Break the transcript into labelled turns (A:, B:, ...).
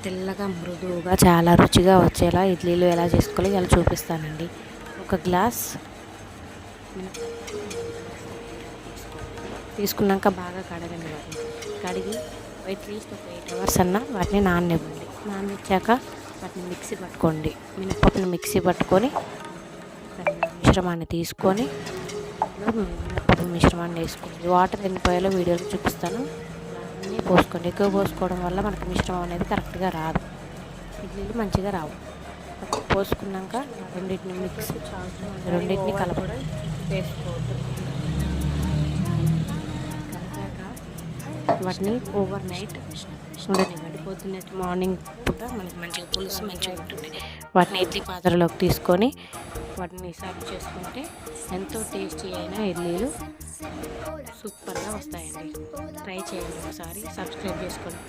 A: తెల్లగా మృదువుగా చాలా రుచిగా వచ్చేలా ఇడ్లీలు ఎలా చేసుకోవాలో ఇలా చూపిస్తానండి. ఒక గ్లాస్ తీసుకున్నాక బాగా కడగండి. వాటిని కడిగి అట్లీస్ట్ ఒక 8 hours అన్నా వాటిని నాననివ్వండి. నాననిచ్చాక వాటిని మిక్సీ పట్టుకోండి. మినపప్పుని మిక్సీ పట్టుకొని మిశ్రమాన్ని తీసుకొని మినపప్పు మిశ్రమాన్ని వేసుకోండి. వాటర్ ఎన్ని పోయాలో వీడియోలో చూపిస్తాను. అన్నీ పోసుకోండి. ఎక్కువ పోసుకోవడం వల్ల మనకి మిశ్రమం అనేది కరెక్ట్గా రాదు, ఇడ్లీలు మంచిగా రావు. పోసుకున్నాక రెండింటిని కలపడం వేసుకోవద్దు. కలిపాక వాటిని ఓవర్ నైట్ ఉండనివ్వండి. పొద్దున్న మార్నింగ్ పూట మనకి మంచిగా పులుసు మంచిగా ఉంటుంది. వాటిని ఇడ్లీ పాత్రలోకి తీసుకొని వాటిని సర్వ్ చేసుకుంటే ఎంతో టేస్టీ అయిన ఇడ్లీలు సూపర్గా వస్తాయండి. ట్రై చేయండి, ఒకసారి సబ్స్క్రైబ్ చేసుకోండి.